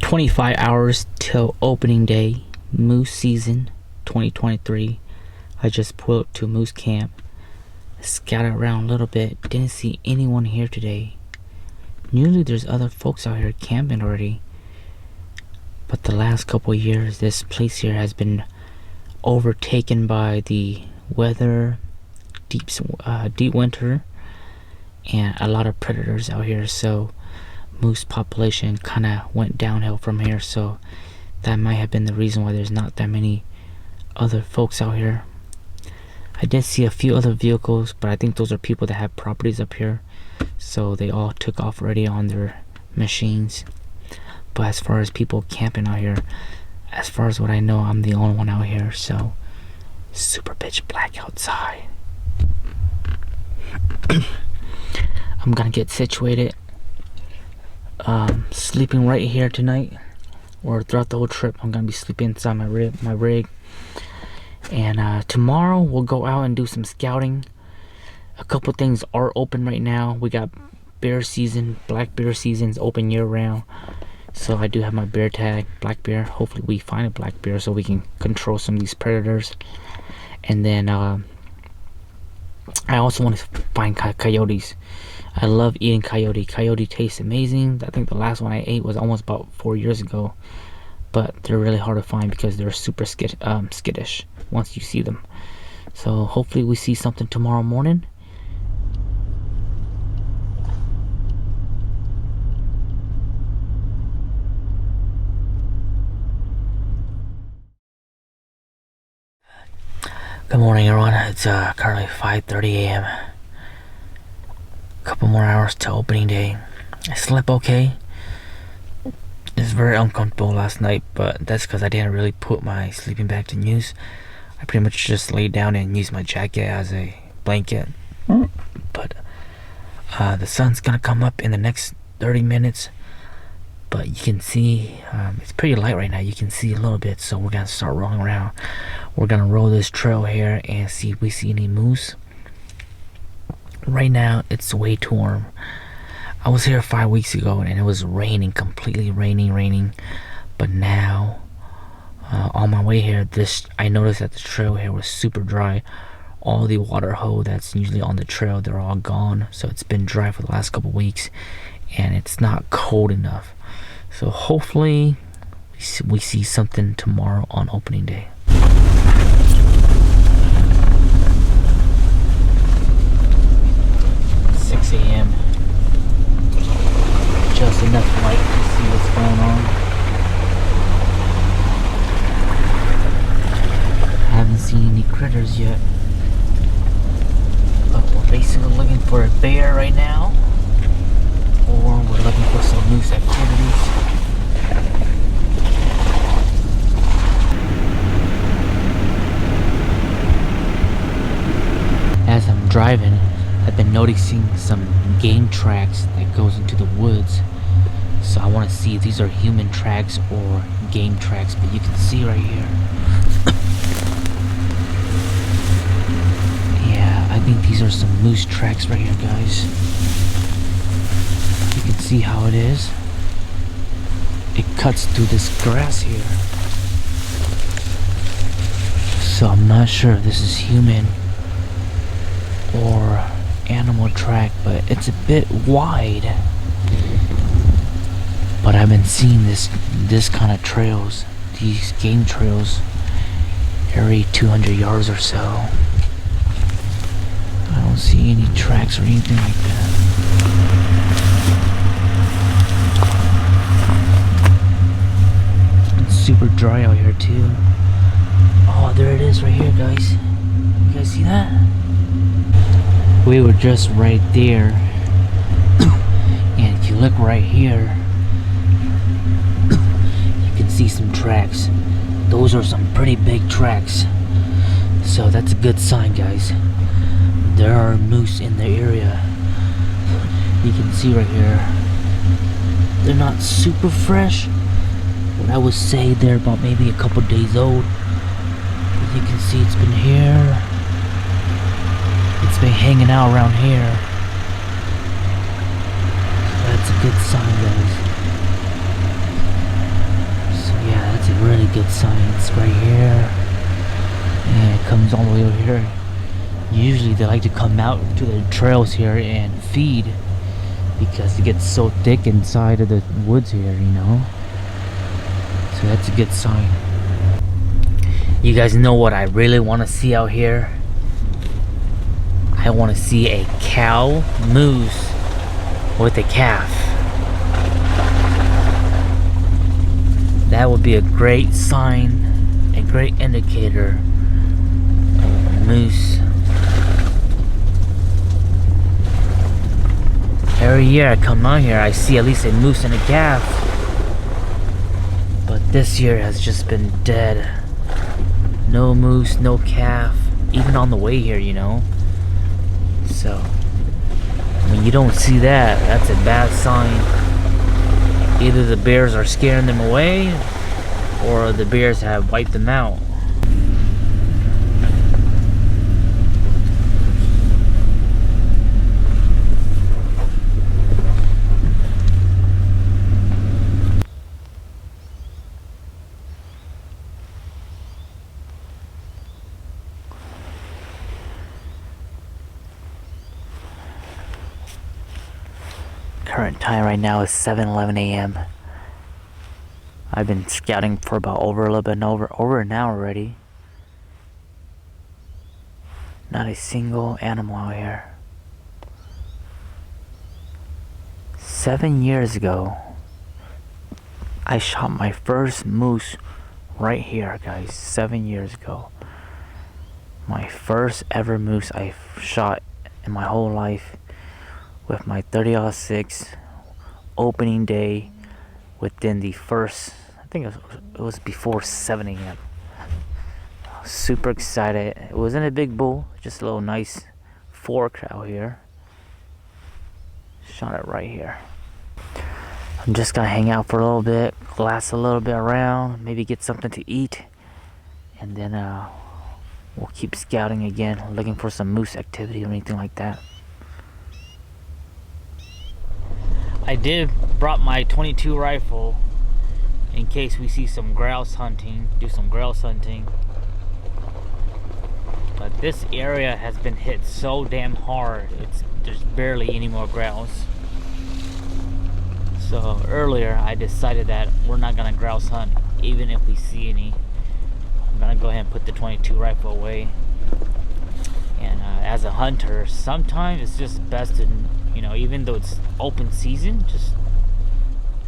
25 hours till opening day, moose season 2023. I just pulled up to moose camp, scattered around a little bit, didn't see anyone here today. Usually there's other folks out here camping already, but the last couple of years this place here has been overtaken by the weather, deep winter, and a lot of predators out here, so moose population kind of went downhill from here. So that might have been the reason why there's not that many other folks out here. I did see a few other vehicles, but I think those are people that have properties up here, so they all took off already on their machines. But as far as people camping out here, as far as what I know, I'm the only one out here. So super pitch black outside. I'm gonna get situated, sleeping right here tonight, or throughout the whole trip. I'm gonna be sleeping inside my rig. And tomorrow we'll go out and do some scouting. A couple things are open right now. We got bear season, black bear season's open year round. So I do have my bear tag, black bear. Hopefully we find a black bear so we can control some of these predators. And then I also want to find coyotes. I love eating coyote. Coyote tastes amazing. I think the last one I ate was almost about 4 years ago. But they're really hard to find because they're super skittish once you see them. So hopefully we see something tomorrow morning. Good morning, everyone. It's currently 5:30 a.m. Couple more hours till opening day. I slept okay. It's very uncomfortable last night, but that's because I didn't really put my sleeping bag to use. I pretty much just laid down and used my jacket as a blanket. But the sun's gonna come up in the next 30 minutes. But you can see it's pretty light right now. You can see a little bit, so we're gonna start rolling around. We're gonna roll this trail here and see if we see any moose. Right now it's way too warm. I was here 5 weeks ago and it was raining, completely raining. But now on my way here, I noticed that the trail here was super dry. All the water hole that's usually on the trail, they're all gone. So it's been dry for the last couple weeks and it's not cold enough. So hopefully we see something tomorrow on opening day. A.m. Just enough light to see what's going on. I haven't seen any critters yet, but we're basically looking for a bear right now, or we're looking for some moose activities. As I'm driving, I've been noticing some game tracks that goes into the woods. So I want to see if these are human tracks or game tracks, but you can see right here. Yeah, I think these are some moose tracks right here, guys. You can see how it is. It cuts through this grass here. So I'm not sure if this is human or animal track, but it's a bit wide. But I've been seeing this kind of trails, these game trails, every 200 yards or so. I don't see any tracks or anything like that. It's super dry out here too. Oh, there it is right here, guys. You guys see that? We were just right there, and if you look right here, you can see some tracks. Those are some pretty big tracks, so that's a good sign, guys. There are moose in the area. You can see right here, they're not super fresh, but I would say they're about maybe a couple days old. As you can see, it's been here. It's been hanging out around here. So that's a good sign, guys. moose all the way over here. Usually they like to come out to the trails here and feed because it gets so thick inside of the woods here, you know. So that's a good sign. You guys know what I really want to see out here? I want to see a cow moose with a calf. That would be a great sign, a great indicator of a moose. Every year I come out here, I see at least a moose and a calf. But this year has just been dead. No moose, no calf, even on the way here, you know. So, when you don't see that, that's a bad sign. Either the bears are scaring them away, or the bears have wiped them out. Current time right now is 7:11 a.m. I've been scouting for about over an hour already. Not a single animal out here. 7 years ago, I shot my first moose right here, guys. 7 years ago. My first ever moose I shot in my whole life. With my 30-06 opening day within the first, I think it was before 7 a.m. Super excited. It wasn't a big bull, just a little nice fork out here. Shot it right here. I'm just gonna hang out for a little bit, glass a little bit around, maybe get something to eat, and then we'll keep scouting again, looking for some moose activity or anything like that. I did brought my 22 rifle in case we see some grouse hunting, do some grouse hunting. But this area has been hit so damn hard, there's barely any more grouse. So earlier I decided that we're not gonna grouse hunt even if we see any. I'm gonna go ahead and put the 22 rifle away. And as a hunter, sometimes it's just best to, you know, even though it's open season, just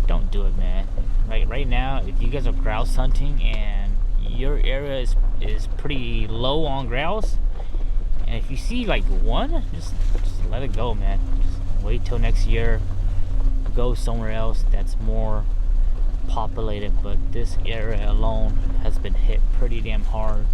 don't do it, man. Right now, if you guys are grouse hunting and your area is pretty low on grouse, and if you see like one, just let it go, man. Just wait till next year, go somewhere else that's more populated. But this area alone has been hit pretty damn hard.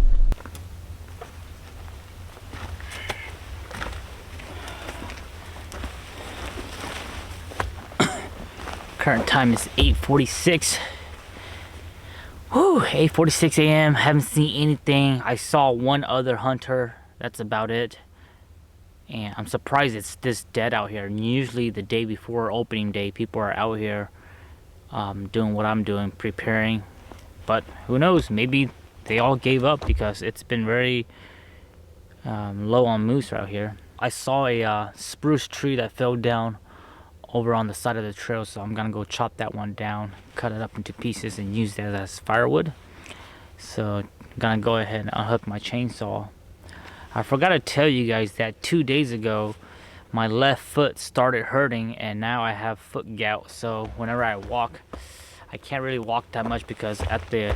Current time is 8:46. Whew, 8:46 a.m. Haven't seen anything. I saw one other hunter. That's about it. And I'm surprised it's this dead out here. And usually the day before opening day, people are out here doing what I'm doing, preparing. But who knows? Maybe they all gave up because it's been very low on moose out here. I saw a spruce tree that fell down over on the side of the trail, so I'm gonna go chop that one down, cut it up into pieces, and use that as firewood. So I'm gonna go ahead and unhook my chainsaw. I forgot to tell you guys that 2 days ago my left foot started hurting, and now I have foot gout. So whenever I walk, I can't really walk that much because at the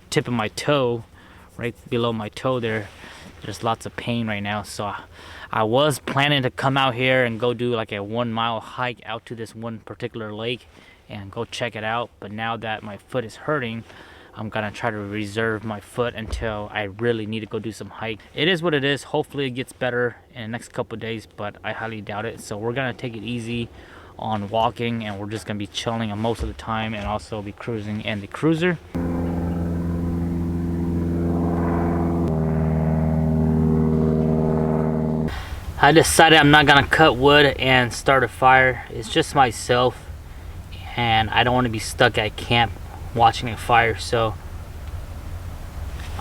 tip of my toe, right below my toe there's lots of pain right now. So I was planning to come out here and go do like a 1 mile hike out to this one particular lake and go check it out. But now that my foot is hurting, I'm gonna try to reserve my foot until I really need to go do some hike. It is what it is. Hopefully it gets better in the next couple of days, but I highly doubt it. So we're gonna take it easy on walking, and we're just gonna be chilling most of the time and also be cruising in the cruiser. I decided I'm not gonna cut wood and start a fire. It's just myself, and I don't want to be stuck at camp watching a fire. So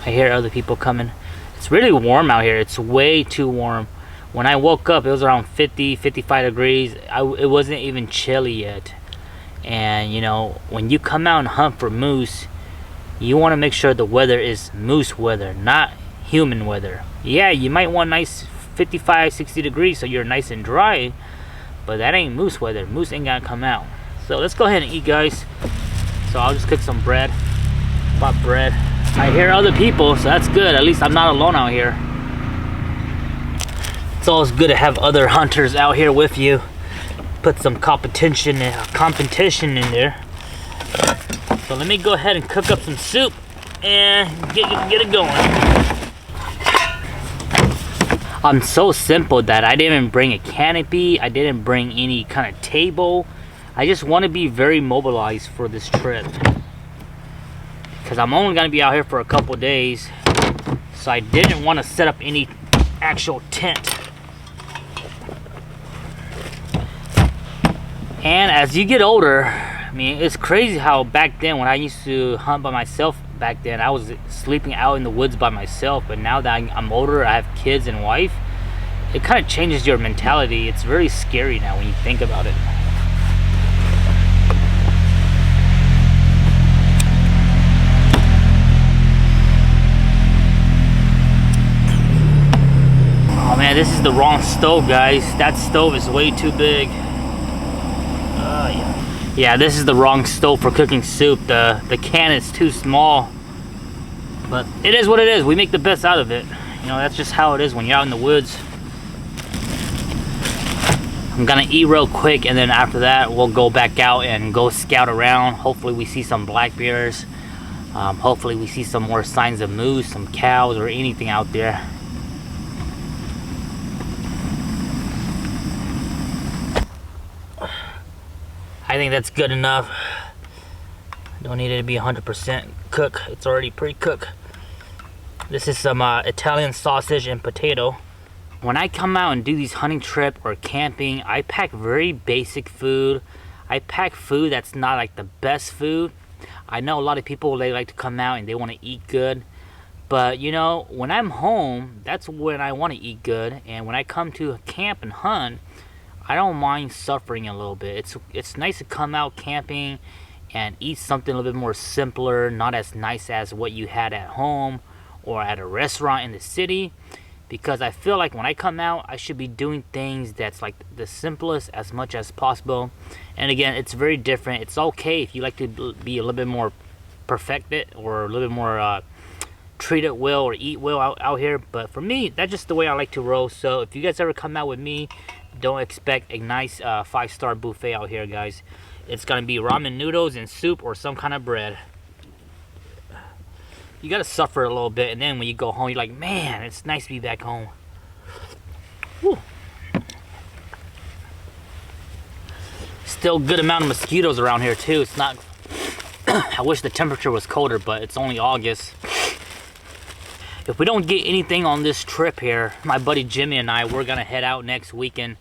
I hear other people coming. It's really warm out here. It's way too warm. When I woke up, it was around 50, 55 degrees. It wasn't even chilly yet. And you know, when you come out and hunt for moose, you want to make sure the weather is moose weather, not human weather. Yeah, you might want nice 55, 60 degrees so you're nice and dry, but that ain't moose weather. Moose ain't gonna come out. So let's go ahead and eat, guys. So I'll just cook some bread. Bought bread. I hear other people, so that's good. At least I'm not alone out here. It's always good to have other hunters out here with you. Put some competition in there. So let me go ahead and cook up some soup and get it going. I'm so simple that I didn't even bring a canopy. I didn't bring any kind of table. I just want to be very mobilized for this trip, because I'm only going to be out here for a couple days, so I didn't want to set up any actual tent. And as you get older, I mean, it's crazy how back then, when I used to hunt by myself back then, I was sleeping out in the woods by myself. But now that I'm older, I have kids and wife, it kind of changes your mentality. It's very scary now when you think about it. Oh man, this is the wrong stove, guys. That stove is way too big. Yeah, this is the wrong stove for cooking soup. The can is too small. But it is what it is. We make the best out of it. You know, that's just how it is when you're out in the woods. I'm gonna eat real quick, and then after that we'll go back out and go scout around. Hopefully we see some black bears. Hopefully we see some more signs of moose, some cows, or anything out there. I think that's good enough. Don't need it to be 100% cooked. It's already pre-cooked. This is some Italian sausage and potato. When I come out and do these hunting trip or camping, I pack very basic food. I pack food that's not like the best food. I know a lot of people, they like to come out and they want to eat good. But you know, when I'm home, that's when I want to eat good. And when I come to camp and hunt, I don't mind suffering a little bit. It's nice to come out camping and eat something a little bit more simpler, not as nice as what you had at home or at a restaurant in the city, because I feel like when I come out, I should be doing things that's like the simplest as much as possible. And again, it's very different. It's okay if you like to be a little bit more perfected or a little bit more treat it well or eat well out here, but for me, that's just the way I like to roll. So if you guys ever come out with me, don't expect a nice 5-star buffet out here, guys. It's gonna be ramen noodles and soup or some kind of bread. You gotta suffer a little bit, and then when you go home, you're like, man, it's nice to be back home. Whew. Still good amount of mosquitoes around here too. It's not I wish the temperature was colder, but it's only August. If we don't get anything on this trip here, my buddy Jimmy and I, we're gonna head out next weekend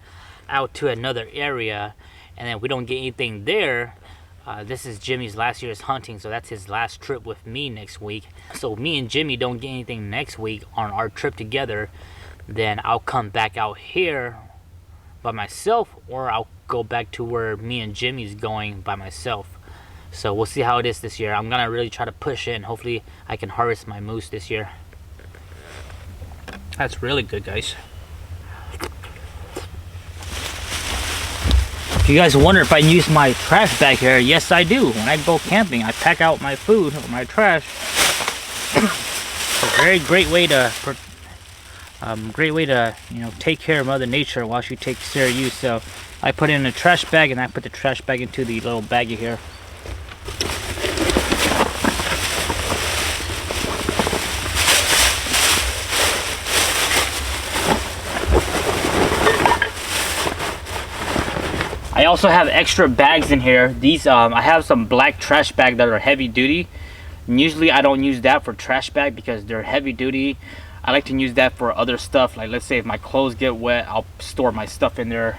out to another area, and then if we don't get anything there, this is Jimmy's last year's hunting, so that's his last trip with me next week. So if me and Jimmy don't get anything next week on our trip together, then I'll come back out here by myself, or I'll go back to where me and Jimmy's going by myself. So we'll see how it is this year. I'm gonna really try to push it, and hopefully I can harvest my moose this year. That's really good, guys. If you guys wonder if I use my trash bag here, yes I do. When I go camping, I pack out my food or my trash. It's a very great way to you know, take care of Mother Nature while she takes care of you. So I put it in a trash bag, and I put the trash bag into the little baggie here. I also have extra bags in here. These I have some black trash bags that are heavy duty. And usually I don't use that for trash bag because they're heavy duty. I like to use that for other stuff, like let's say if my clothes get wet, I'll store my stuff in there.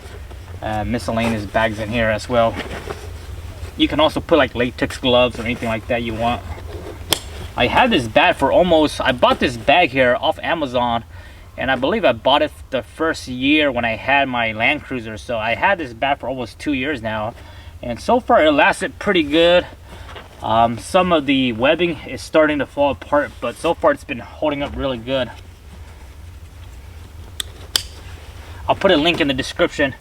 Miscellaneous bags in here as well. You can also put like latex gloves or anything like that you want. I had this bag for almost, I bought this bag here off Amazon, and I believe I bought it the first year when I had my Land Cruiser. So I had this bag for almost 2 years now, and so far it lasted pretty good. Some of the webbing is starting to fall apart, but so far it's been holding up really good. I'll put a link in the description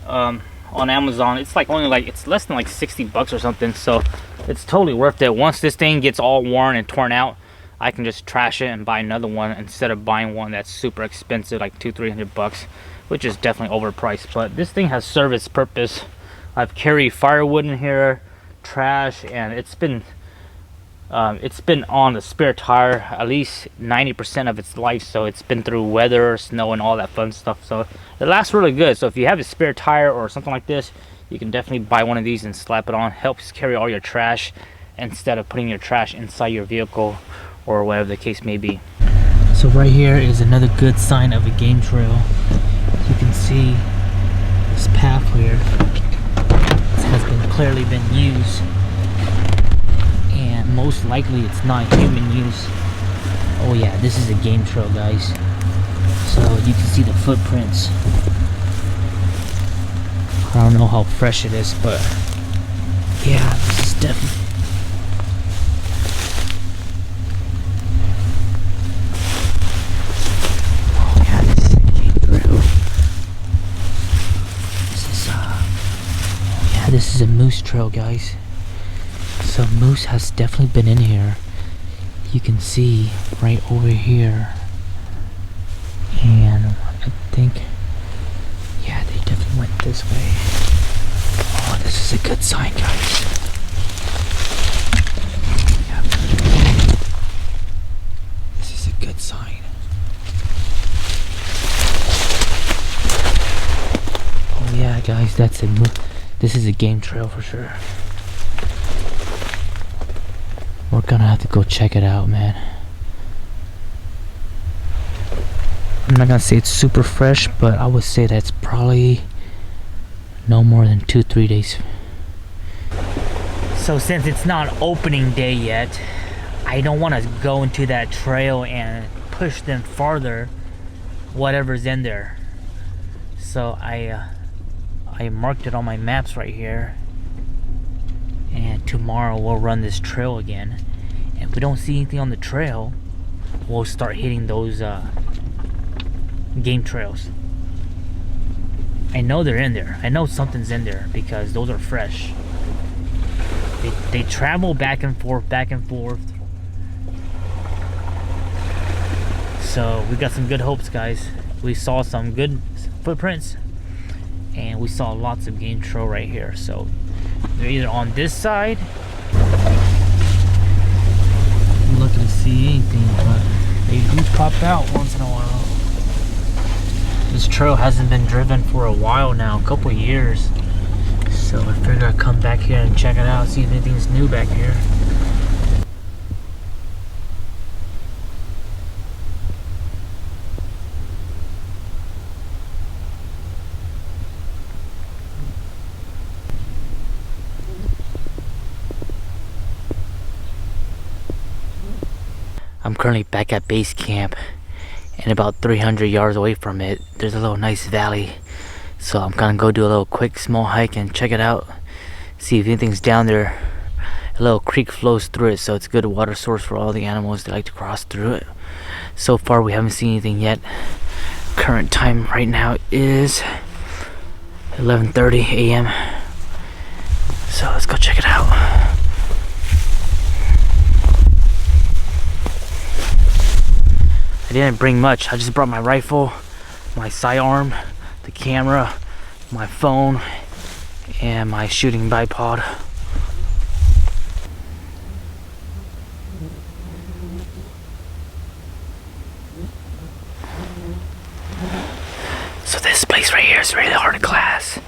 on Amazon. It's like it's less than like 60 bucks or something, so it's totally worth it. Once this thing gets all worn and torn out, I can just trash it and buy another one instead of buying one that's super expensive, like 200-300 bucks, which is definitely overpriced. But this thing has served its purpose. I've carried firewood in here, trash, and it's been on the spare tire at least 90% of its life. So it's been through weather, snow, and all that fun stuff. So it lasts really good. So if you have a spare tire or something like this, you can definitely buy one of these and slap it on. Helps carry all your trash instead of putting your trash inside your vehicle or whatever the case may be. So right here is another good sign of a game trail. You can see this path here has clearly been used, and most likely it's not human use. Oh yeah, this is a game trail, guys. So you can see the footprints. I don't know how fresh it is, but yeah, this is definitely. Oh yeah, this is a game trail. This is a moose trail, guys. So moose has definitely been in here. You can see right over here, and I think, yeah, they definitely went this way. Oh, this is a good sign, guys. Yeah. This is a good sign. Oh yeah, guys, that's a moose. This is a game trail for sure. We're gonna have to go check it out, man. I'm not gonna say it's super fresh, but I would say that's probably no more than 2-3 days. So since it's not opening day yet, I don't want to go into that trail and push them farther, whatever's in there. So I marked it on my maps right here, and tomorrow we'll run this trail again. And if we don't see anything on the trail, we'll start hitting those game trails. I know they're in there. I know something's in there because those are fresh. They travel back and forth. So we got some good hopes, guys. We saw some good footprints, and we saw lots of game trail right here. So they're either on this side. I'm looking to see anything, but they do pop out once in a while. This trail hasn't been driven for a while now, a couple years. So I figured I'd come back here and check it out, see if anything's new back here. I'm currently back at base camp, and about 300 yards away from it, there's a little nice valley. So I'm gonna go do a little quick small hike and check it out, see if anything's down there. A little creek flows through it, so it's a good water source for all the animals that like to cross through it. So far we haven't seen anything yet. Current time right now is 11:30 a.m. So let's go check it out. I didn't bring much. I just brought my rifle, my sidearm, the camera, my phone, and my shooting bipod. So this place right here is really hard to class.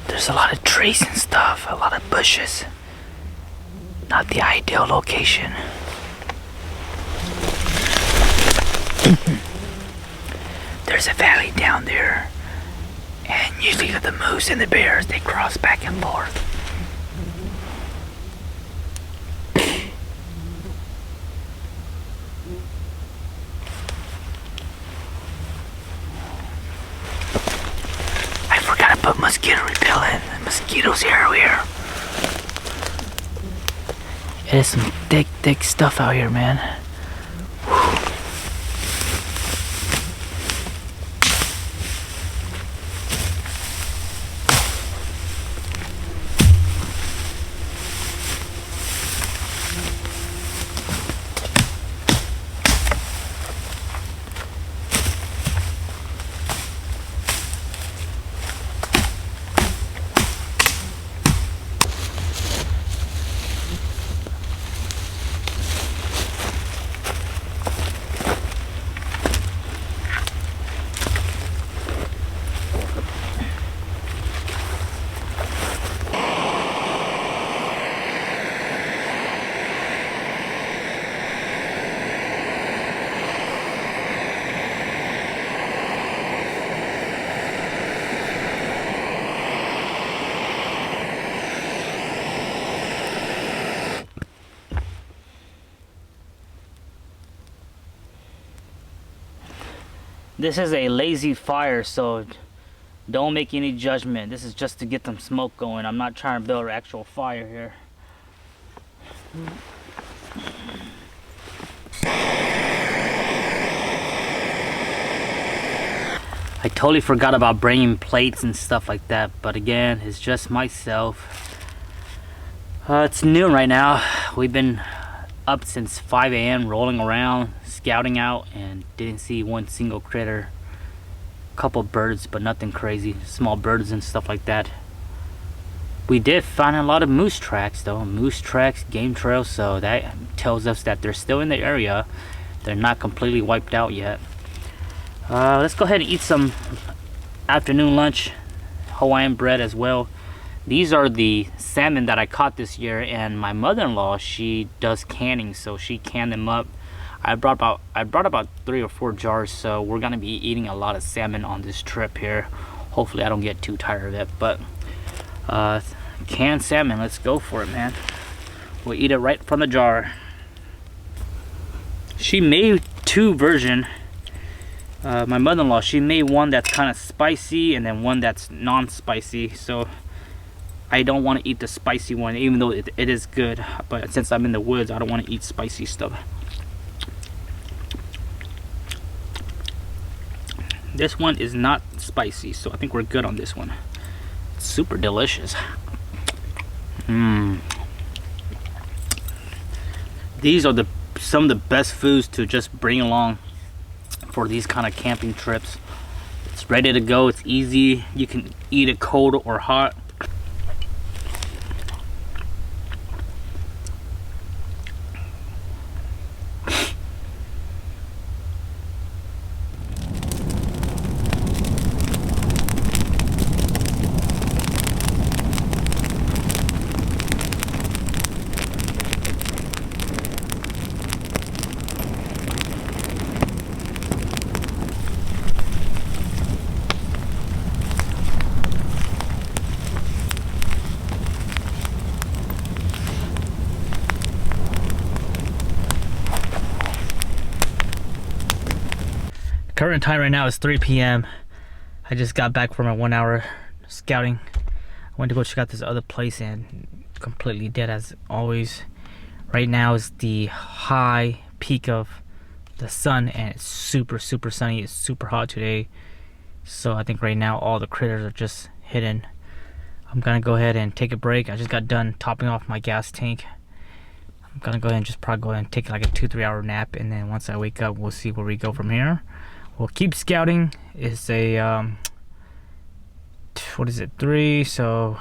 There's a lot of trees and stuff, a lot of bushes. Not the ideal location. There's a valley down there, and usually the moose and the bears, they cross back and forth. mosquito repellent. Mosquitoes everywhere. It is some thick stuff out here, man. This is a lazy fire, so don't make any judgment. This is just to get some smoke going. I'm not trying to build an actual fire here. I totally forgot about bringing plates and stuff like that, but again, it's just myself. It's noon right now. We've been up since 5 a.m. rolling around, scouting out, and didn't see one single critter. Couple birds, but nothing crazy. Small birds and stuff like that. We did find a lot of moose tracks though. Moose tracks, game trails, so that tells us that they're still in the area. They're not completely wiped out yet. Let's go ahead and eat some afternoon lunch. Hawaiian bread as well. These are the salmon that I caught this year, and my mother-in-law, she does canning, so she canned them up. I brought about 3 or 4 jars, so we're gonna be eating a lot of salmon on this trip here. Hopefully I don't get too tired of it, but canned salmon, let's go for it, man. We'll eat it right from the jar. She made 2 versions. My mother-in-law, she made one that's kind of spicy and then one that's non-spicy, so I don't want to eat the spicy one, even though it is good, but since I'm in the woods, I don't want to eat spicy stuff. This one is not spicy, so I think we're good on this one. It's super delicious. These are some of the best foods to just bring along for these kind of camping trips. It's ready to go, it's easy, you can eat it cold or hot. Current time right now is 3 p.m. I just got back from a 1-hour scouting. I went to go check out this other place and completely dead as always. Right now is the high peak of the sun and it's super sunny. It's super hot today. So I think right now all the critters are just hidden. I'm gonna go ahead and take a break. I just got done topping off my gas tank. I'm gonna go ahead and just probably go ahead and take like a 2-3 hour nap, and then once I wake up we'll see where we go from here. We'll keep scouting. It's a what is it, 3, so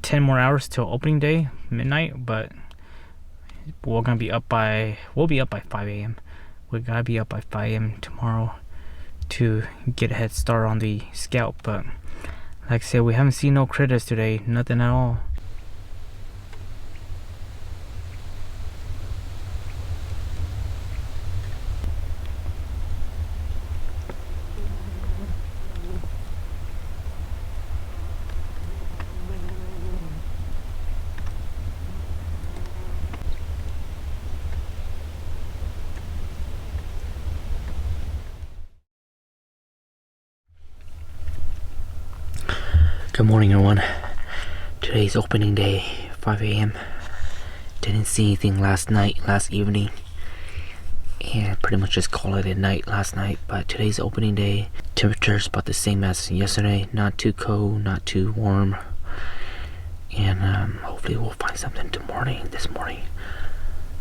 10 more hours till opening day, midnight, but we'll be up by 5 a.m. We gotta be up by 5 a.m. tomorrow to get a head start on the scout. But like I said, we haven't seen no critters today, nothing at all. Good morning, everyone. Today's opening day, 5 a.m. Didn't see anything last evening, and pretty much just call it a night last night. But today's opening day, temperature's about the same as yesterday. Not too cold, not too warm, and hopefully we'll find something this morning.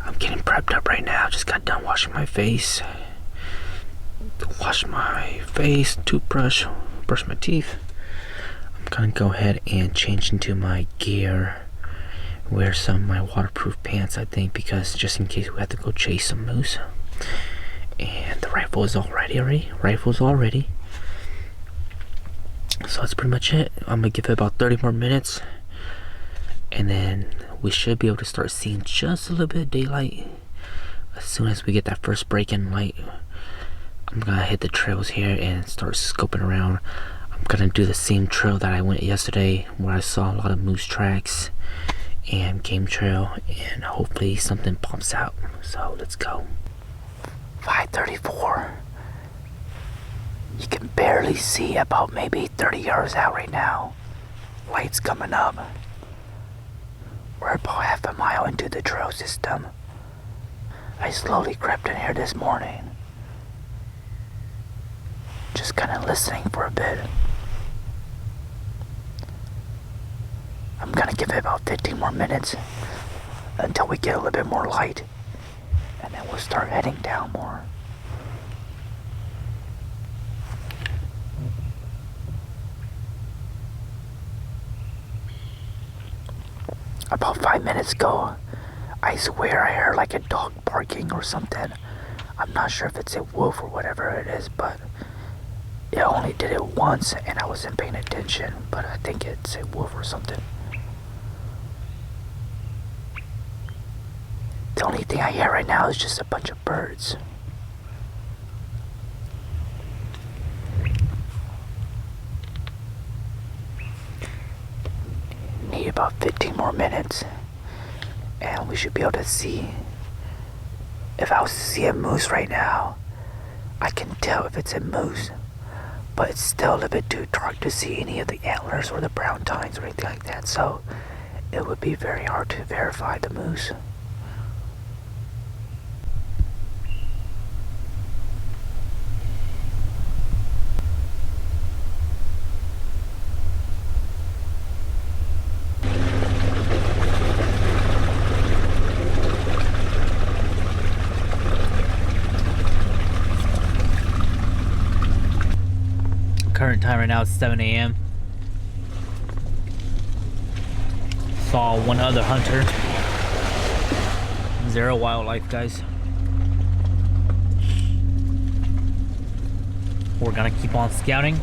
I'm getting prepped up right now. Just got done washing my face. Toothbrush, brush my teeth. I'm gonna go ahead and change into my gear. Wear some of my waterproof pants, I think, because just in case we have to go chase some moose. And the rifle is all ready. So that's pretty much it. I'm gonna give it about 30 more minutes, and then we should be able to start seeing just a little bit of daylight. As soon as we get that first break in light, I'm gonna hit the trails here and start scoping around. I'm gonna do the same trail that I went yesterday, where I saw a lot of moose tracks and game trail, and hopefully something pops out. So let's go. 5:34. You can barely see about maybe 30 yards out right now. Light's coming up. We're about half a mile into the trail system. I slowly crept in here this morning, just kind of listening for a bit. I'm gonna give it about 15 more minutes until we get a little bit more light, and then we'll start heading down more. About 5 minutes ago, I swear I heard like a dog barking or something. I'm not sure if it's a wolf or whatever it is, but it only did it once and I wasn't paying attention, but I think it's a wolf or something. The only thing I hear right now is just a bunch of birds. Need about 15 more minutes, and we should be able to see. If I was to see a moose right now, I can tell if it's a moose, but it's still a little bit too dark to see any of the antlers or the brown tines or anything like that, so it would be very hard to verify the moose. Current time right now is 7 a.m. Saw one other hunter. Zero wildlife, guys. We're gonna keep on scouting.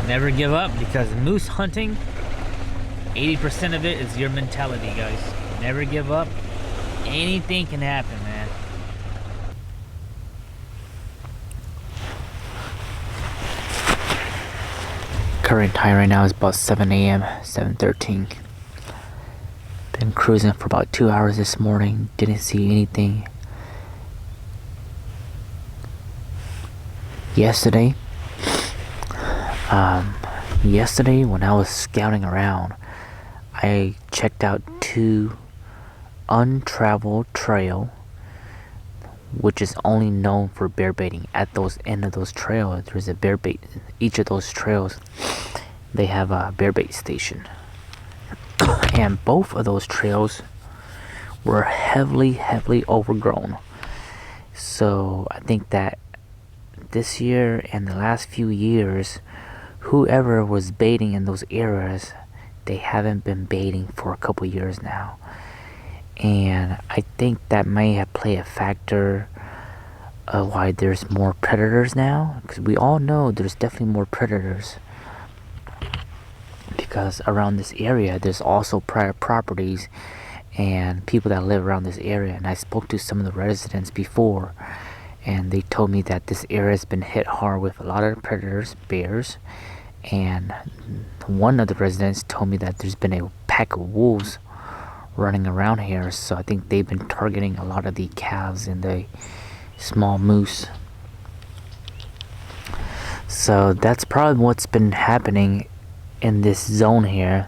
Never give up, because moose hunting, 80% of it is your mentality, guys. Never give up. Anything can happen, man. Current time right now is about 7 a.m., 7:13. Been cruising for about 2 hours this morning. Didn't see anything. Yesterday when I was scouting around, I checked out 2 untraveled trail, which is only known for bear baiting. At those end of those trails, there's a bear bait. Each of those trails, they have a bear bait station, and both of those trails were heavily overgrown. So I think that this year and the last few years, whoever was baiting in those areas, they haven't been baiting for a couple years now. And I think that may have played a factor of why there's more predators now, because we all know there's definitely more predators, because around this area there's also private properties and people that live around this area. And I spoke to some of the residents before, and they told me that this area has been hit hard with a lot of predators, bears. And one of the residents told me that there's been a pack of wolves running around here, so I think they've been targeting a lot of the calves and the small moose. So that's probably what's been happening in this zone here.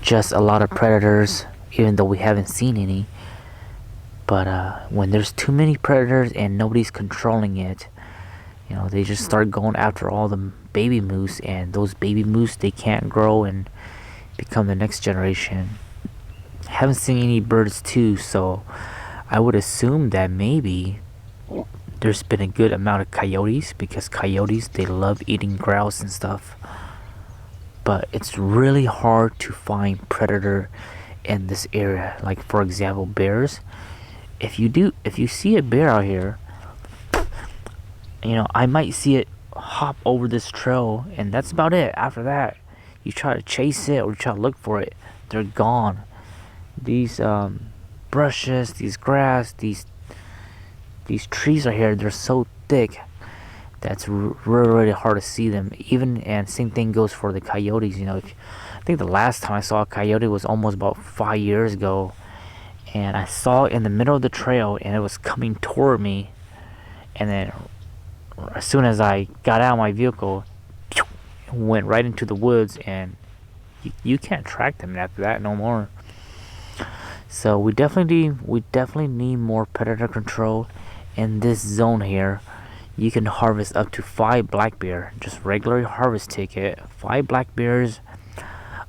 Just a lot of predators, even though we haven't seen any. But when there's too many predators and nobody's controlling it, you know, they just start going after all the baby moose, and those baby moose, they can't grow and become the next generation. Haven't seen any birds too, so I would assume that maybe there's been a good amount of coyotes, because coyotes, they love eating grouse and stuff. But it's really hard to find predator in this area. Like, for example, bears. If you see a bear out here, you know, I might see it hop over this trail, and that's about it. After that, you try to chase it or try to look for it, they're gone. These brushes, these grass, these trees right here, they're so thick that's really hard to see them. Even, and same thing goes for the coyotes. You know, I think the last time I saw a coyote was almost about 5 years ago, and I saw it in the middle of the trail, and it was coming toward me, and then as soon as I got out of my vehicle, it went right into the woods, and you can't track them after that no more. So we definitely need more predator control in this zone here. You can harvest up to 5 black bear, just regular harvest ticket, 5 black bears.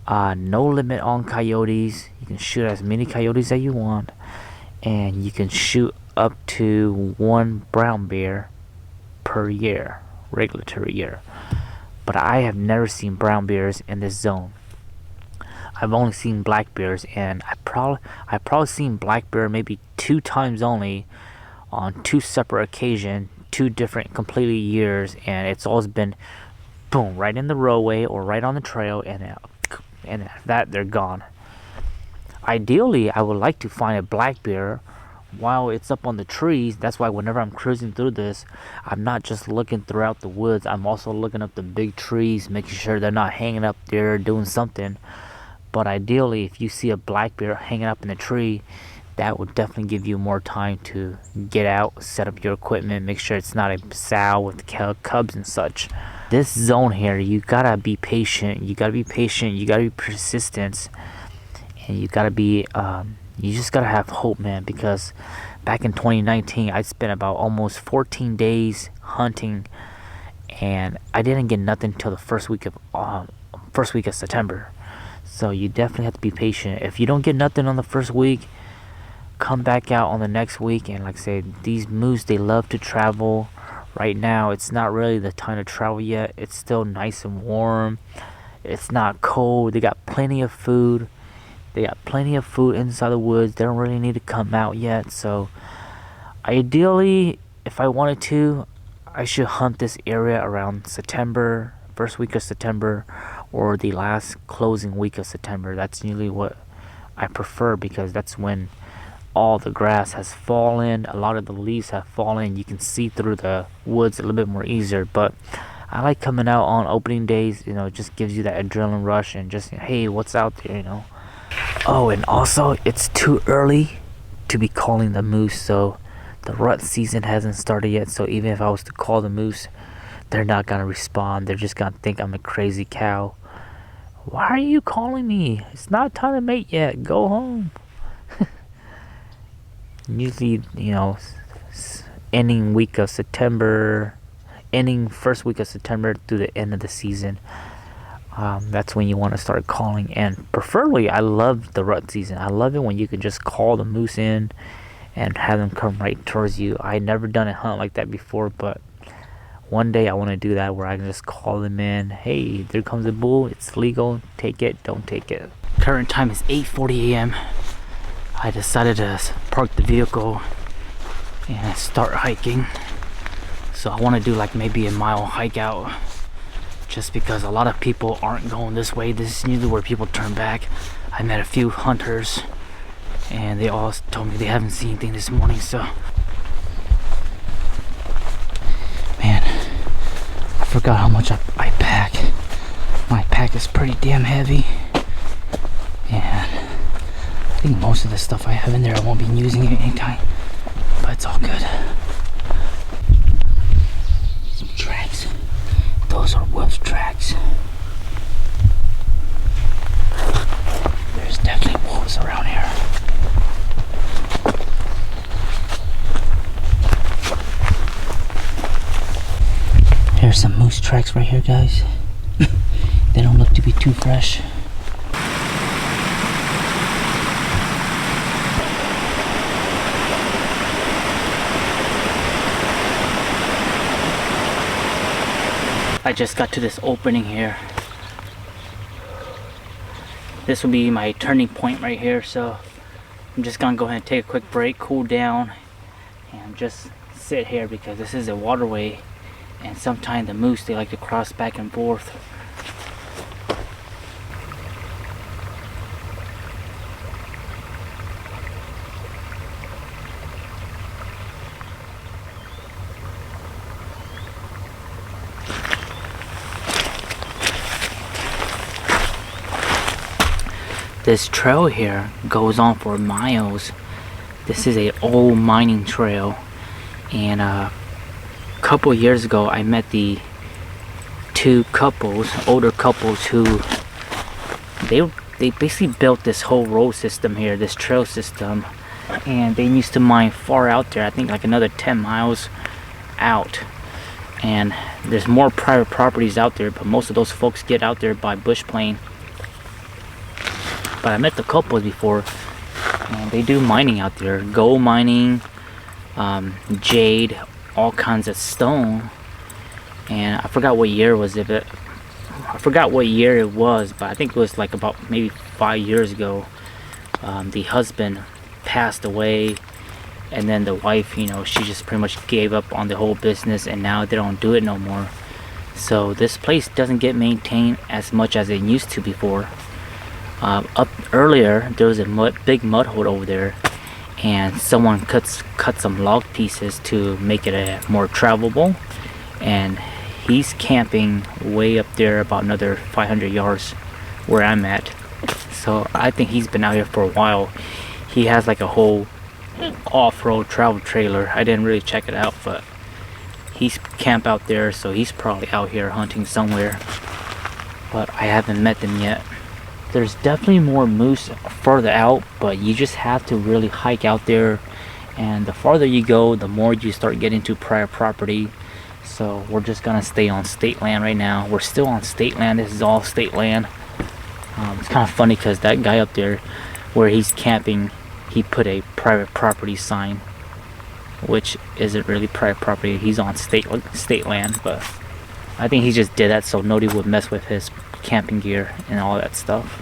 No limit on coyotes. You can shoot as many coyotes as you want, and you can shoot up to 1 brown bear per year, regulatory year. But I have never seen brown bears in this zone. I've only seen black bears, and I've probably seen black bear maybe 2 times only, on 2 separate occasions, 2 different completely years, and it's always been boom, right in the roadway or right on the trail, and after that they're gone. Ideally, I would like to find a black bear while it's up on the trees. That's why whenever I'm cruising through this, I'm not just looking throughout the woods, I'm also looking up the big trees, making sure they're not hanging up there doing something. But ideally, if you see a black bear hanging up in the tree, that would definitely give you more time to get out, set up your equipment, make sure it's not a sow with cubs and such. This zone here, you gotta be patient, you gotta be persistent, and you gotta be, you just gotta have hope, man, because back in 2019, I spent about almost 14 days hunting, and I didn't get nothing till the first week of September. So you definitely have to be patient. If you don't get nothing on the first week, come back out on the next week. And like I said, these moose, they love to travel. Right now, it's not really the time to travel yet. It's still nice and warm. It's not cold. They got plenty of food. They got plenty of food inside the woods. They don't really need to come out yet. So ideally, if I wanted to, I should hunt this area around September, first week of September, or the last closing week of September. That's usually what I prefer, because that's when all the grass has fallen, a lot of the leaves have fallen, you can see through the woods a little bit more easier. But I like coming out on opening days, you know, it just gives you that adrenaline rush, and just, hey, what's out there, you know. Oh, and also, it's too early to be calling the moose, so the rut season hasn't started yet. So even if I was to call the moose, they're not gonna respond. They're just gonna think I'm a crazy cow. Why are you calling me? It's not time to mate yet. Go home. Usually, you know, ending week of September, ending first week of September through the end of the season, that's when you want to start calling. And preferably, I love the rut season. I love it when you can just call the moose in and have them come right towards you. I never done a hunt like that before, but one day I want to do that, where I can just call them in. Hey, there comes a bull. It's legal. Take it. Don't take it. Current time is 8:40 a.m. I decided to park the vehicle and start hiking. So I want to do like maybe a mile hike out, just because a lot of people aren't going this way. This is usually where people turn back. I met a few hunters, and they all told me they haven't seen anything this morning. So, man, I forgot how much I pack. My pack is pretty damn heavy, and I think most of the stuff I have in there I won't be using it anytime, but it's all good. Some tracks. those are wolf tracks. There's definitely wolves around here. Here's some moose tracks right here, guys. They don't look to be too fresh. I just got to this opening here. This will be my turning point right here, so I'm just gonna go ahead and take a quick break, cool down, and just sit here because this is a waterway, and sometimes the moose, they like to cross back and forth. This trail here goes on for miles. This is a old mining trail, and a couple years ago I met the two couples, older couples, who they basically built this whole road system here, this trail system, and they used to mine far out there, I think like another 10 miles out. And there's more private properties out there, but most of those folks get out there by bush plane. But I met the couples before, and they do mining out there, gold mining, jade, all kinds of stone. And I forgot what year was it, but I forgot what year it was, but I think it was like about maybe 5 years ago. The husband passed away, and then the wife, you know, she just pretty much gave up on the whole business, and now they don't do it no more. So this place doesn't get maintained as much as it used to before. Up earlier, there was a big mud hole over there, and someone cut some log pieces to make it more travelable, and he's camping way up there about another 500 yards where I'm at. So I think he's been out here for a while. He has like a whole off-road travel trailer. I didn't really check it out, but he's camped out there, so he's probably out here hunting somewhere, but I haven't met them yet. There's definitely more moose further out, but you just have to really hike out there, and the farther you go, the more you start getting to private property. So we're just gonna stay on state land right now. We're still on state land. This is all state land. It's kind of funny because that guy up there where he's camping, he put a private property sign, which isn't really private property. He's on state land, but I think he just did that so nobody would mess with his camping gear and all that stuff.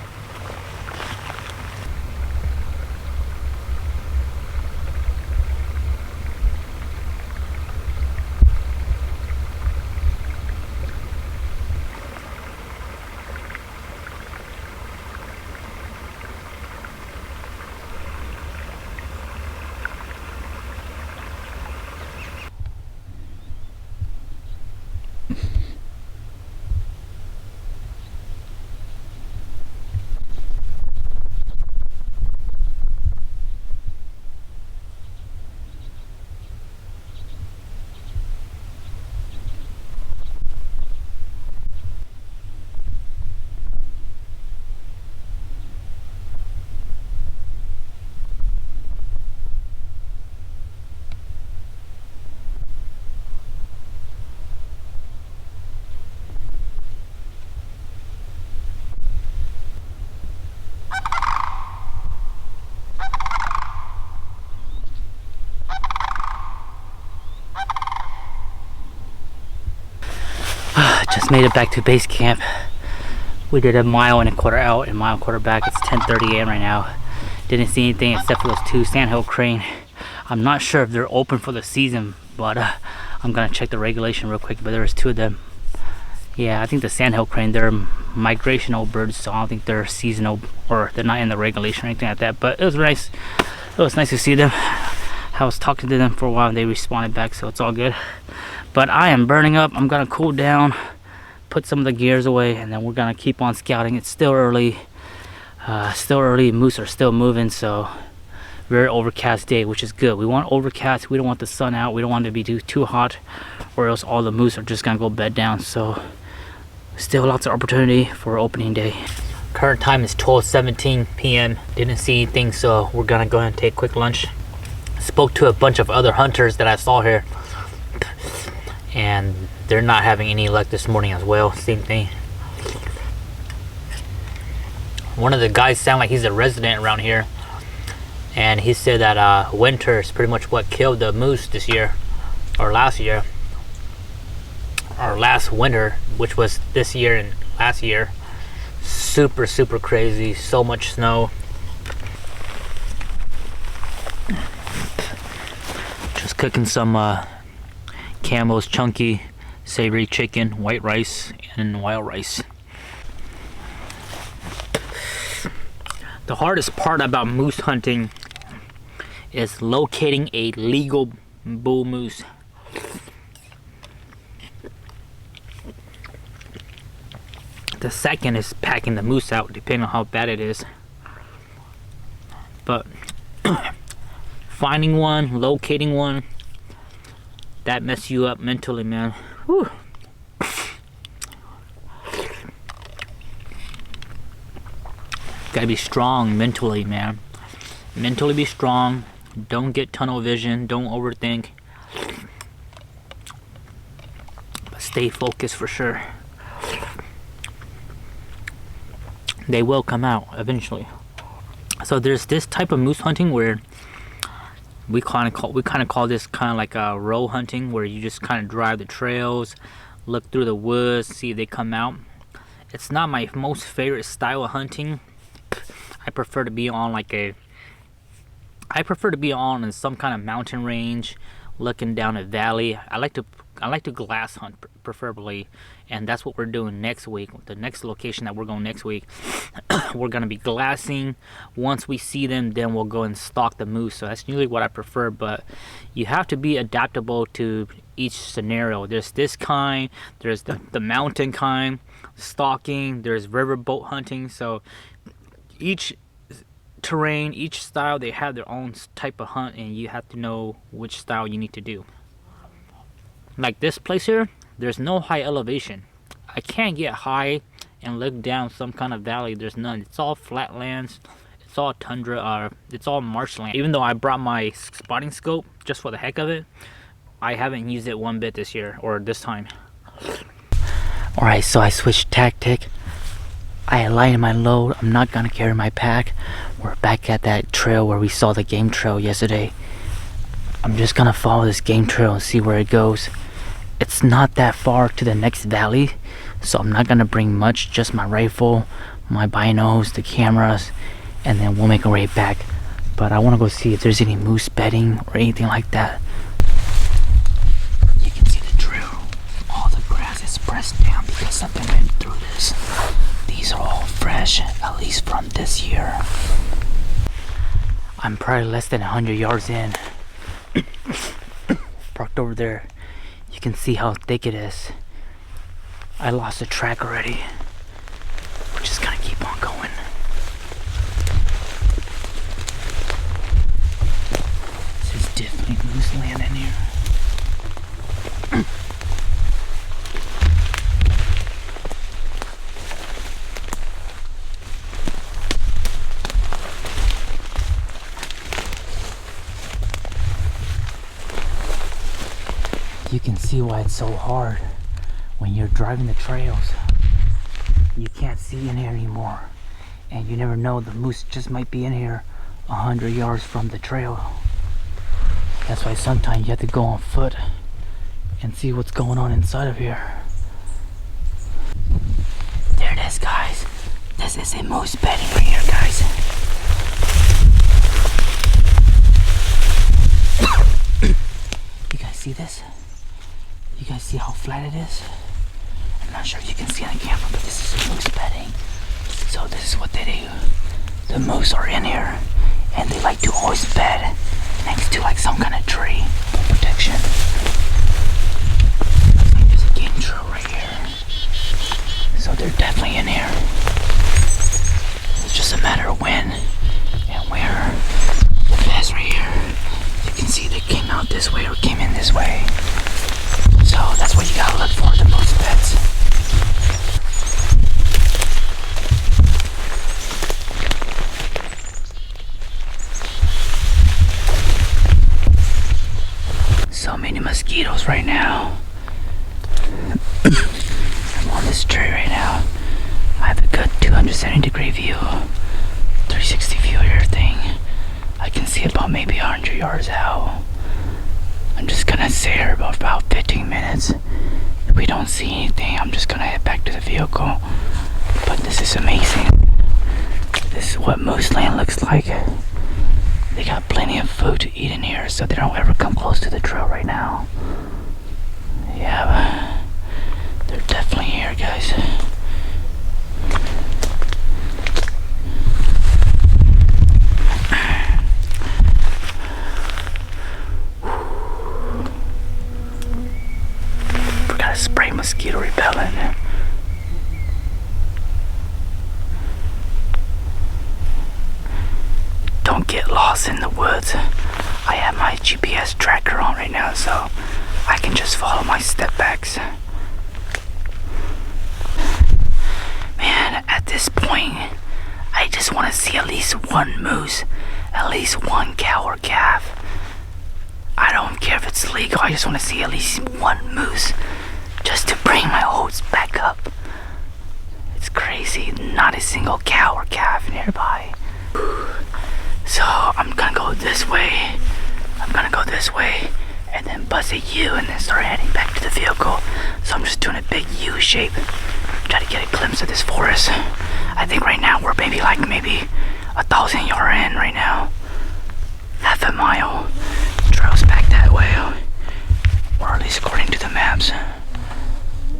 Just made it back to base camp. We did a mile and a quarter out and a mile and a quarter back. It's 10:30 a.m. right now. Didn't see anything except for those two sandhill crane. I'm not sure if they're open for the season, but I'm gonna check the regulation real quick. But there's two of them. Yeah, I think the sandhill crane, they're migrational birds, so I don't think they're seasonal, or they're not in the regulation or anything like that. But it was nice. It was nice to see them. I was talking to them for a while and they responded back, so it's all good. But I am burning up. I'm gonna cool down, put some of the gears away, and then we're gonna keep on scouting. It's still early. Moose are still moving, so very overcast day, which is good. We want overcast. We don't want the sun out. We don't want it to be too hot, or else all the moose are just gonna go bed down. So Still lots of opportunity for opening day. Current time is 12:17 p.m. Didn't see anything, so we're gonna go and take a quick lunch. Spoke to a bunch of other hunters that I saw here, and they're not having any luck this morning as well. Same thing. One of the guys sound like he's a resident around here, and he said that winter is pretty much what killed the moose this year, or last year, or last winter, which was this year and last year. Super crazy, so much snow. Just cooking some Campbell's chunky savory chicken, white rice, and wild rice. The hardest part about moose hunting is locating a legal bull moose. The second is packing the moose out, depending on how bad it is. But finding one, locating one, that messes you up mentally, man. Whew. Gotta be strong mentally, man. Mentally be strong. Don't get tunnel vision. Don't overthink. But stay focused for sure. They will come out eventually. So there's this type of moose hunting where we kind of call this kind of like a row hunting, where you just kind of drive the trails, look through the woods, see if they come out. It's not my most favorite style of hunting. I prefer to be on in some kind of mountain range, looking down a valley. I like to glass hunt preferably, and that's what we're doing next week. The next location that we're going next week, we're gonna be glassing. Once we see them, then we'll go and stalk the moose. So that's usually what I prefer, but you have to be adaptable to each scenario. There's this kind, there's the mountain kind, stalking, there's riverboat hunting. So each terrain, each style, they have their own type of hunt, and you have to know which style you need to do. Like this place here, there's no high elevation. I can't get high and look down some kind of valley. There's none. It's all flatlands, it's all tundra, it's all marshland. Even though I brought my spotting scope just for the heck of it, I haven't used it one bit this year, or this time. Alright, so I switched tactic. I aligned my load. I'm not gonna carry my pack. We're back at that trail where we saw the game trail yesterday. I'm just gonna follow this game trail and see where it goes. It's not that far to the next valley, so I'm not gonna bring much, just my rifle, my binos, the cameras, and then we'll make our way back. But I wanna go see if there's any moose bedding or anything like that. You can see the trail. All the grass is pressed down because something went through this. These are all fresh, at least from this year. I'm probably less than 100 yards in. Parked over there. You can see how thick it is. I lost the track already. We're just gonna keep on going. This is definitely moose land in here. You can see why it's so hard when you're driving the trails. You can't see in here anymore, and you never know, the moose just might be in here 100 yards from the trail. That's why sometimes you have to go on foot and see what's going on inside of here. There it is, guys. This is a moose bedding right here, guys. You guys see this? You guys see how flat it is? I'm not sure if you can see on the camera, but this is moose bedding. So this is what they do. The moose are in here, and they like to always bed next to like some kind of tree for protection. Looks like there's a game trail right here. So they're definitely in here. It's just a matter of when and where. The beds right here. You can see they came out this way or came in this way. So that's what you gotta look for, the moose beds. so many mosquitoes right now. I'm on this tree right now. I have a good 270-degree view, 360 view of everything. I can see about maybe 100 yards out. I'm just gonna sit here for about 15 minutes. If we don't see anything, I'm just gonna head back to the vehicle. But this is amazing. This is what Moose Land looks like. They got plenty of food to eat in here, so they don't ever come close to the trail right now. Yeah, they're definitely here, guys. Forgot to spray mosquito repellent. Don't get lost in the woods. I have my GPS tracker on right now, so I can just follow my step backs. Man, at this point, I just want to see at least one moose, at least one cow or calf. I don't care if it's legal, I just want to see at least one moose, just to bring my hopes back up. It's crazy, not a single cow or calf nearby. So I'm gonna go this way, and then buzz a U and then start heading back to the vehicle. So I'm just doing a big U shape, try to get a glimpse of this forest. I think right now we're maybe 1,000 yards in right now. Half a mile. Trails back that way, or at least according to the maps.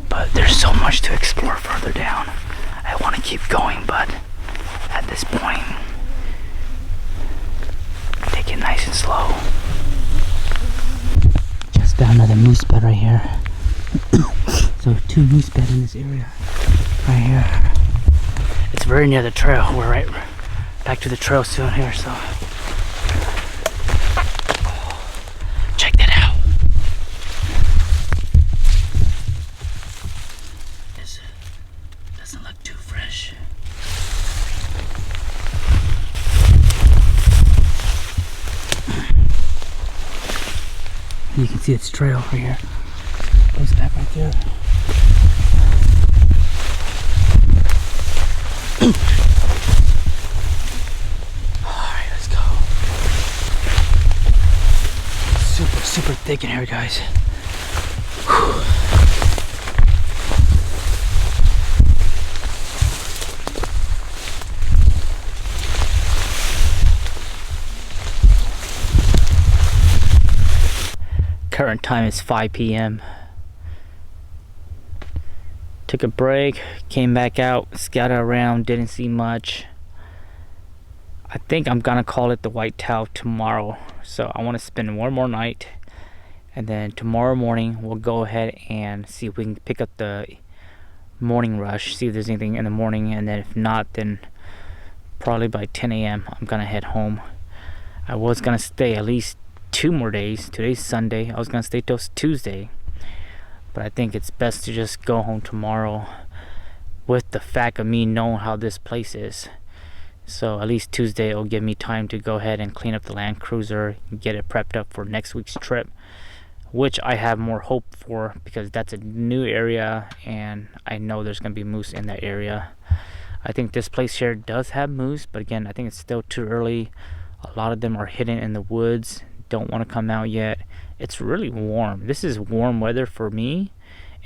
But there's so much to explore further down. I want to keep going, but at this point, take it nice and slow. Just found another moose bed right here. So 2 moose beds in this area, right here. It's very near the trail. We're right back to the trail soon here, so check that out. This doesn't look too fresh. You can see its trail right here. Goes back right there. Alright, let's go. Super thick in here, guys. Whew. Current time is 5 p.m. Took a break, came back out, scouted around, didn't see much. I think I'm gonna call it the whitetail tomorrow. So I want to spend one more night, and then tomorrow morning we'll go ahead and see if we can pick up the morning rush, see if there's anything in the morning, and then if not, then probably by 10 a.m. I'm gonna head home. I was gonna stay at least 2 more days. Today's Sunday. I was gonna stay till Tuesday, but I think it's best to just go home tomorrow, with the fact of me knowing how this place is. So at least Tuesday it'll give me time to go ahead and clean up the Land Cruiser and get it prepped up for next week's trip, which I have more hope for because that's a new area and I know there's gonna be moose in that area. I think this place here does have moose, but again, I think it's still too early. A lot of them are hidden in the woods, don't want to come out yet. It's really warm. This is warm weather for me,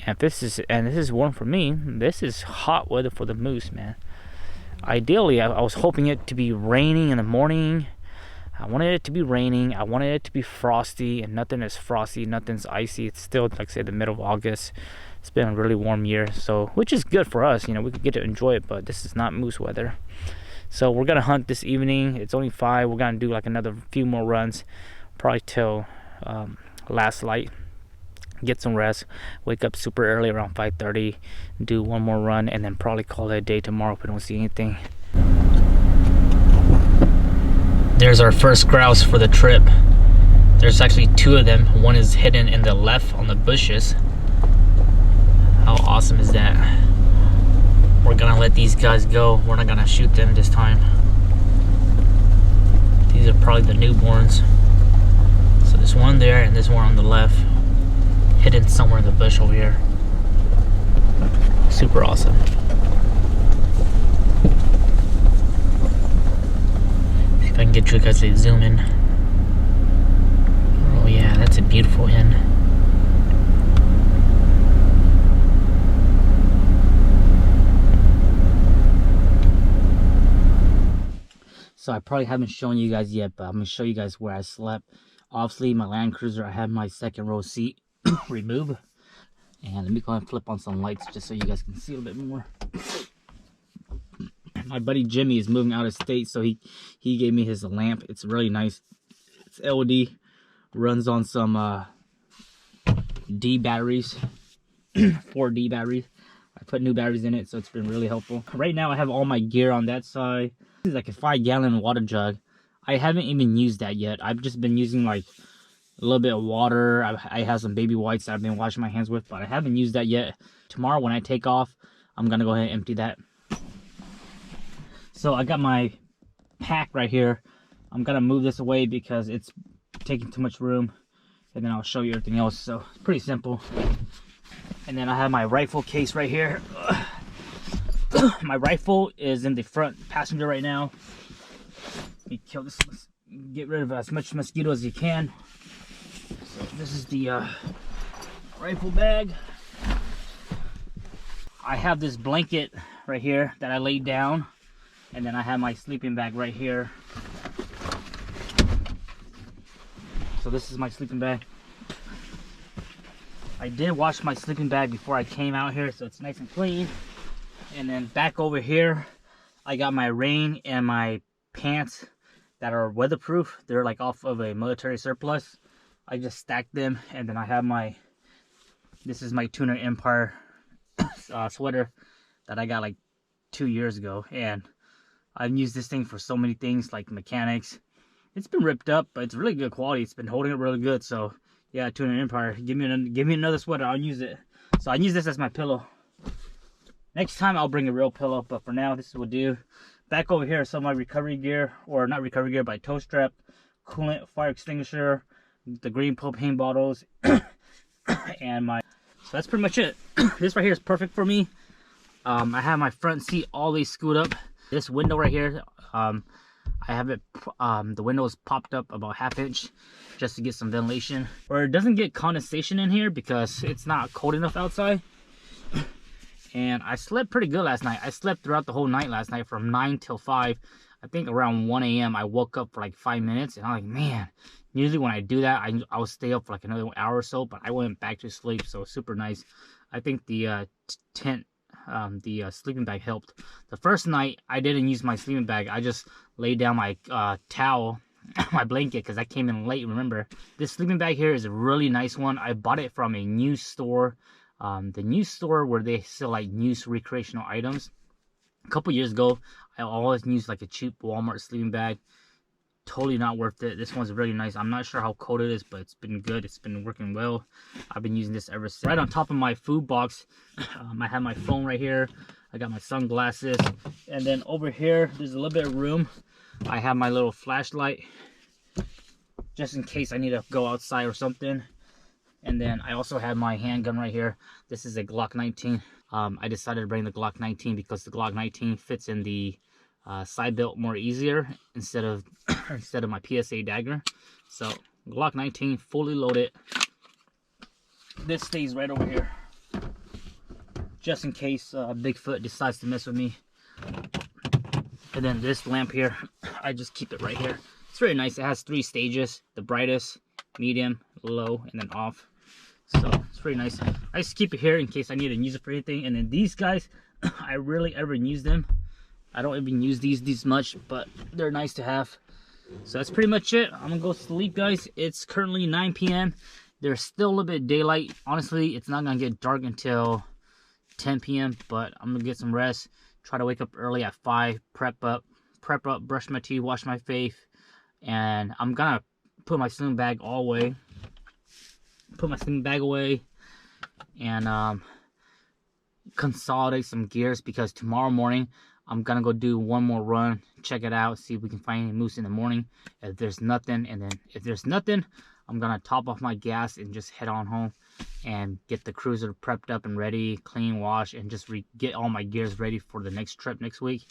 and this is warm for me. This is hot weather for the moose, man. Ideally, I was hoping it to be raining in the morning. I wanted it to be raining. I wanted it to be frosty, and nothing is frosty, nothing's icy. It's still, like I said, the middle of August. It's been a really warm year, so which is good for us. You know, we could get to enjoy it, but this is not moose weather. So we're gonna hunt this evening. It's only 5. We're gonna do like another few more runs, probably till last light, get some rest, wake up super early around 5:30, do one more run, and then probably call it a day tomorrow if we don't see anything. There's our first grouse for the trip. There's actually 2 of them. One is hidden in the left on the bushes. How awesome is that? We're gonna let these guys go. We're not gonna shoot them this time. These are probably the newborns. So There's one there and there's one on the left, hidden somewhere in the bush over here. Super awesome. See if I can get you guys to zoom in. Oh yeah, that's a beautiful hen. So I probably haven't shown you guys yet, but I'm gonna show you guys where I slept. Obviously, my Land Cruiser, I have my second row seat removed. And let me go ahead and flip on some lights just so you guys can see a little bit more. My buddy Jimmy is moving out of state, so he gave me his lamp. It's really nice. It's LED, runs on some D batteries, 4D batteries. I put new batteries in it, so it's been really helpful. Right now, I have all my gear on that side. This is like a 5-gallon water jug. I haven't even used that yet. I've just been using like a little bit of water. I have some baby wipes that I've been washing my hands with, but I haven't used that yet. Tomorrow when I take off, I'm gonna go ahead and empty that. So I got my pack right here. I'm gonna move this away because it's taking too much room, and then I'll show you everything else. So it's pretty simple. And then I have my rifle case right here. My rifle is in the front passenger right now. Let me kill this. Get rid of as much mosquito as you can. So this is the rifle bag. I have this blanket right here that I laid down, and then I have my sleeping bag right here. So this is my sleeping bag. I did wash my sleeping bag before I came out here, so it's nice and clean. And then back over here, I got my rain and my pants that are weatherproof. They're like off of a military surplus. I just stacked them, and then I have this is my Tuna Empire sweater that I got like 2 years ago, and I've used this thing for so many things like mechanics. It's been ripped up, but it's really good quality. It's been holding it really good. So yeah, Tuna Empire, give me another sweater. I'll use it. So I use this as my pillow. Next time I'll bring a real pillow, but for now this will do. Back over here, some of my recovery gear, or not recovery gear, but tow strap, coolant, fire extinguisher, the green propane bottles, and so that's pretty much it. This right here is perfect for me. I have my front seat all these screwed up. This window right here, I have it, the window is popped up about 1/2 inch just to get some ventilation, or it doesn't get condensation in here because it's not cold enough outside. And I slept pretty good last night. I slept throughout the whole night last night from 9 till 5. I think around 1 a.m. I woke up for like 5 minutes, and I'm like, man, usually when I do that, I will stay up for like another hour or so, but I went back to sleep, so super nice. I think the sleeping bag helped. The first night, I didn't use my sleeping bag. I just laid down my towel, my blanket, because I came in late, remember. This sleeping bag here is a really nice one. I bought it from a news store. The news store where they sell like news recreational items. A couple years ago, I always used like a cheap Walmart sleeping bag. Totally not worth it. This one's really nice. I'm not sure how cold it is, but it's been good. It's been working well. I've been using this ever since. Right on top of my food box, I have my phone right here. I got my sunglasses, and then over here there's a little bit of room. I have my little flashlight just in case I need to go outside or something. And then I also have my handgun right here. This is a Glock 19. I decided to bring the Glock 19 because the Glock 19 fits in the side belt more easier instead of my PSA dagger. So Glock 19 fully loaded. This stays right over here, just in case Bigfoot decides to mess with me. And then this lamp here, I just keep it right here. It's very nice. It has 3 stages: the brightest, medium, low, and then off. So it's pretty nice. I just keep it here in case I need to use it for anything. And then these guys, I rarely ever use them. I don't even use these much, but they're nice to have. So that's pretty much it. I'm gonna go sleep, guys. It's currently 9 p.m. There's still a little bit of daylight. Honestly, it's not gonna get dark until 10 p.m. But I'm gonna get some rest. Try to wake up early at 5. Prep up, brush my teeth, wash my face, and I'm gonna put my sleeping bag all away. Put my sleeping bag away and consolidate some gears, because tomorrow morning I'm gonna go do one more run, check it out, see if we can find any moose in the morning. If there's nothing, and then if there's nothing, I'm gonna top off my gas and just head on home and get the cruiser prepped up and ready, clean, wash, and just get all my gears ready for the next trip next week.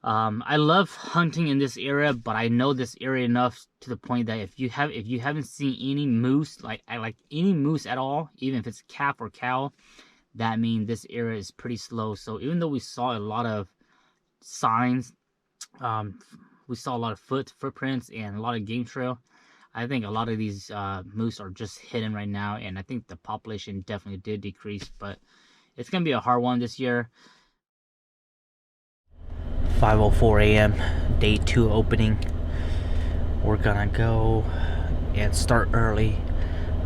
I love hunting in this area, but I know this area enough to the point that if you haven't seen any moose, like any moose at all, even if it's calf or cow, that means this area is pretty slow. So even though we saw a lot of signs, we saw a lot of footprints and a lot of game trail, I think a lot of these moose are just hidden right now, and I think the population definitely did decrease, but it's gonna be a hard one this year. 5:04 a.m. day 2 opening. We're gonna go and start early.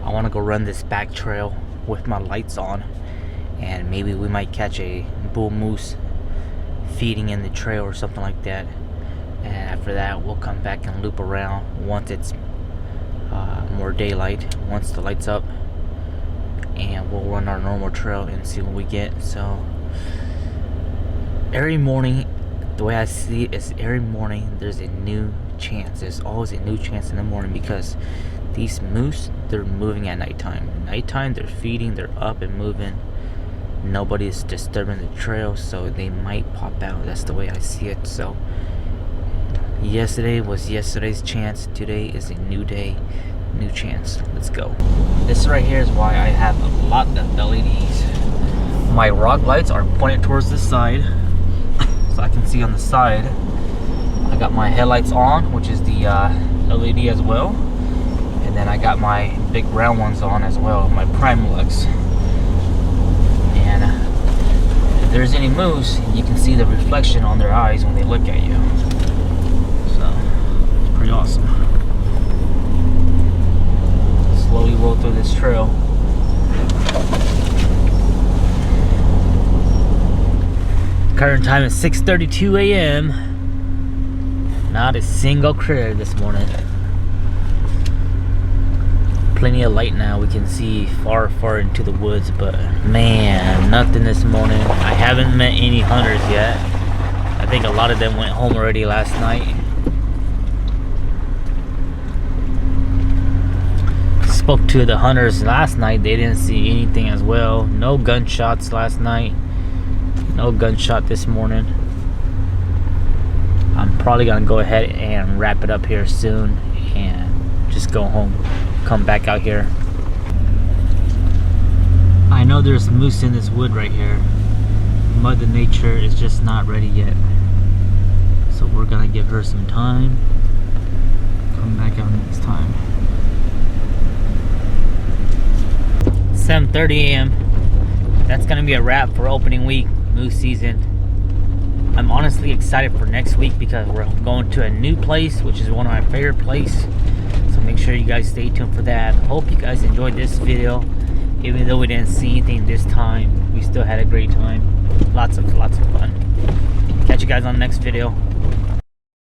I want to go run this back trail with my lights on, and maybe we might catch a bull moose feeding in the trail or something like that. And after that, we'll come back and loop around once it's more daylight, once the light's up, and we'll run our normal trail and see what we get. So every morning, the way I see it is every morning there's a new chance. There's always a new chance in the morning, because these moose, they're moving at nighttime. Nighttime, they're feeding, they're up and moving. Nobody's disturbing the trail, so they might pop out. That's the way I see it. So yesterday was yesterday's chance. Today is a new day, new chance. Let's go. This right here is why I have a lot of LEDs. My rock lights are pointed towards the side, so I can see on the side. I got my headlights on, which is the LED as well, and then I got my big round ones on as well, my prime lux. And if there's any moose, you can see the reflection on their eyes when they look at you. So it's pretty awesome. Slowly roll through this trail. Current time is 6:32 a.m. Not a single critter this morning. Plenty of light now. We can see far into the woods, but man, nothing this morning. I haven't met any hunters yet. I think a lot of them went home already last night. Spoke to the hunters last night. They didn't see anything as well. No gunshots last night. No gunshot this morning. I'm probably gonna go ahead and wrap it up here soon and just go home, come back out here. I know there's moose in this wood right here. Mother Nature is just not ready yet, so we're gonna give her some time. Come back out next time. 7:30 a.m. That's gonna be a wrap for opening week, moose season. I'm honestly excited for next week because we're going to a new place, which is one of my favorite places. So make sure you guys stay tuned for that. Hope you guys enjoyed this video. Even though we didn't see anything this time, we still had a great time. Lots of fun. Catch you guys on the next video.